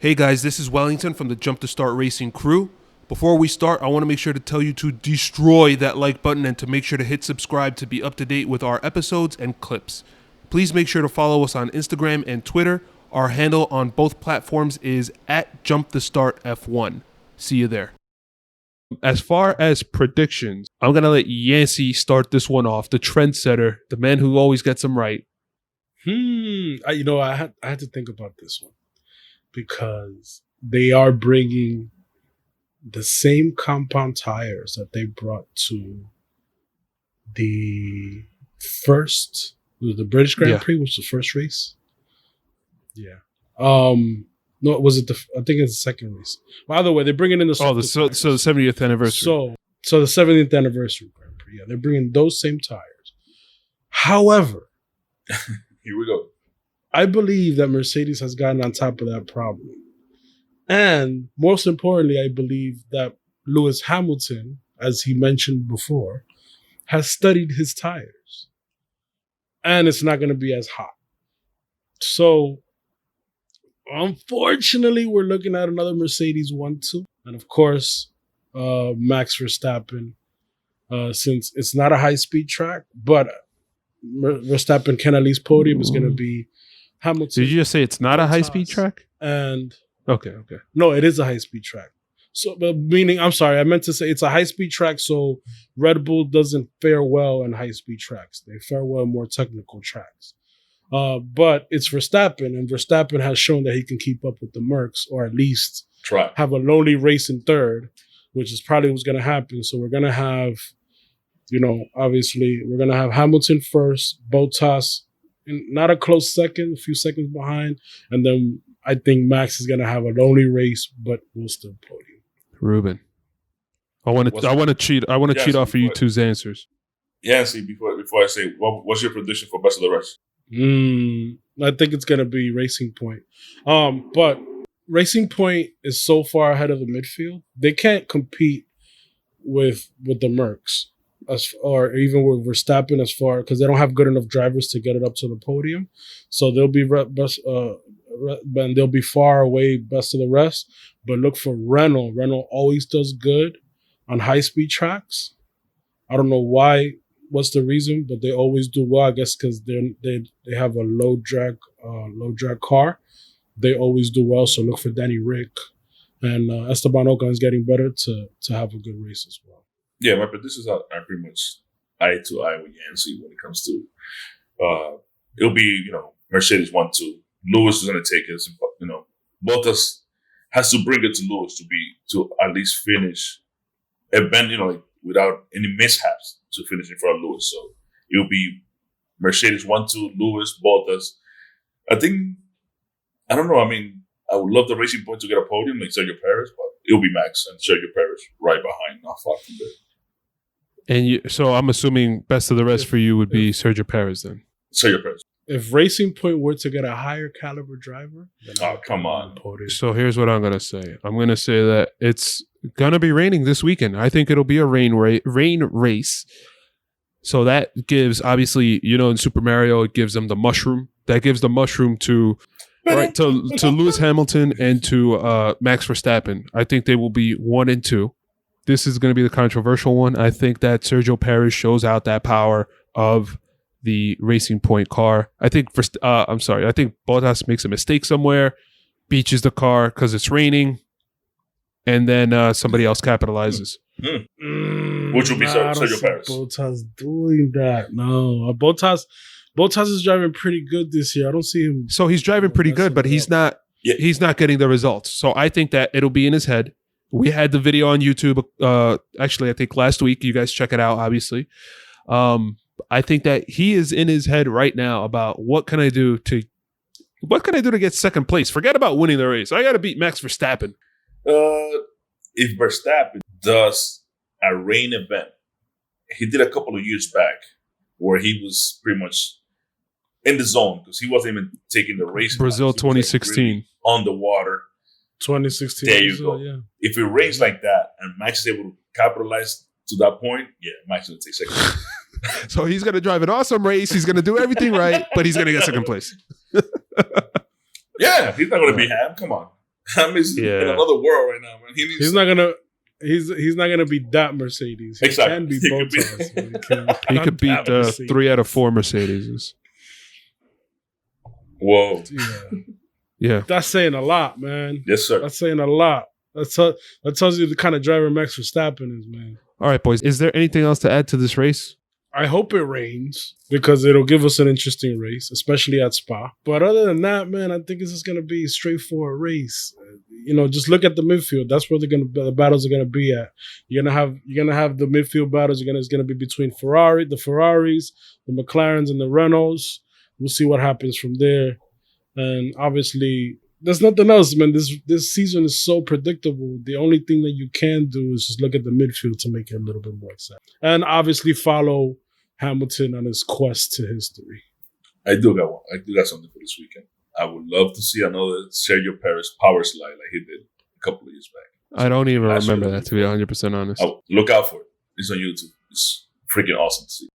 Hey guys, this is Wellington from the Jump to Start Racing crew. Before we start, I want to make sure to tell you to destroy that like button and to make sure to hit subscribe to be up to date with our episodes and clips. Please make sure to follow us on Instagram and Twitter. Our handle on both platforms is @JumpTheStartF1. See you there. As far as predictions, I'm going to let Yhancy start this one off, the trendsetter, the man who always gets them right. I had to think about this one because they are bringing the same compound tires that they brought to the British Grand Prix, which was the first race. Yeah. No, was it I think it's the second race. By the way, they're bringing in the 70th anniversary. So the 70th anniversary Grand Prix. Yeah, they're bringing those same tires. However, here we go. I believe that Mercedes has gotten on top of that problem. And most importantly, I believe that Lewis Hamilton, as he mentioned before, has studied his tires. And it's not going to be as hot. So, unfortunately, we're looking at another Mercedes 1-2. And of course, Max Verstappen, since it's not a high-speed track, but Verstappen can at least podium, is going to be Hamilton. Did you just say it's not a high-speed track? And okay. No, it is a high-speed track. So, meaning, I'm sorry, I meant to say it's a high-speed track, so Red Bull doesn't fare well in high-speed tracks. They fare well in more technical tracks. But it's Verstappen, and Verstappen has shown that he can keep up with the Mercs, or at least have a lonely race in third, which is probably what's going to happen. So we're going to have, obviously, we're going to have Hamilton first, Bottas, not a close second, a few seconds behind, and then I think Max is going to have a lonely race, but we'll still podium. Ruben, I want to cheat. I want to cheat off of you two's answers. Yhancy, before I say, what's your prediction for best of the rest? I think it's going to be Racing Point. But Racing Point is so far ahead of the midfield, they can't compete with the Mercs, or even with Verstappen because they don't have good enough drivers to get it up to the podium. So they'll be and they'll be far away best of the rest. But look for Renault. Renault always does good on high-speed tracks. I don't know why. What's the reason? But they always do well. I guess because they have a low drag car. They always do well. So look for Danny Rick, and Esteban Ocon is getting better to have a good race as well. Yeah, my predictions are pretty much eye to eye with Yhancy when it comes to it'll be Mercedes 1-2. Lewis is going to take it. Bottas has to bring it to Lewis to at least finish and bend, without any mishaps to finish in front of Lewis. So it'll be Mercedes 1-2, Lewis, Bottas. I don't know. I mean, I would love the Racing Point to get a podium like Sergio Perez, but it'll be Max and Sergio Perez right behind, not far from there. And so I'm assuming best of the rest for you would be Sergio Perez then. Sergio Perez. If Racing Point were to get a higher caliber driver, then come on. So here's what I'm going to say. I'm going to say that it's going to be raining this weekend. I think it'll be a rain race. So that gives, obviously, in Super Mario, it gives them the mushroom. That gives the mushroom to Lewis Hamilton and to Max Verstappen. I think they will be 1 and 2. This is going to be the controversial one. I think that Sergio Perez shows out that power of the Racing Point car. I think Bottas makes a mistake somewhere, beaches the car because it's raining, and then somebody else capitalizes. Which will be Sergio Perez. Bottas doing that. No, Bottas is driving pretty good this year. I don't see him. So he's driving pretty good, but he's not. Yeah. He's not getting the results. So I think that it'll be in his head. We had the video on YouTube. Actually, I think last week. You guys check it out. Obviously. I think that he is in his head right now about what can I do to get second place? Forget about winning the race. I got to beat Max Verstappen. If Verstappen does a rain event, he did a couple of years back where he was pretty much in the zone because he wasn't even taking the race. Brazil 2016 really on the water. 2016. There you go. Yeah. If it rains like that and Max is able to capitalize to that point, Max is going to take second. So he's going to drive an awesome race. He's going to do everything right, but he's going to get second place. Yeah, he's not going to be Ham. Come on. I mean, he's in another world right now, man. He's not gonna be that Mercedes. He Exactly. can be He both could be. times. He could beat 3 out of 4 Mercedes. Whoa. Yeah. That's saying a lot, man. Yes, sir. That's saying a lot. That tells you the kind of driver Max Verstappen is, man. All right, boys. Is there anything else to add to this race? I hope it rains because it'll give us an interesting race, especially at Spa. But other than that, man, I think this is going to be a straightforward race. Just look at the midfield. That's where the battles are going to be at. You're gonna have the midfield battles. It's going to be between the Ferraris, the McLarens, and the Renaults. We'll see what happens from there. And obviously, there's nothing else, man. This season is so predictable. The only thing that you can do is just look at the midfield to make it a little bit more exciting. And obviously follow Hamilton on his quest to history. I do got something for this weekend. I would love to see another Sergio Perez power slide like he did a couple of years back. I don't even remember that, to be 100% honest. Look out for it. It's on YouTube. It's freaking awesome to see.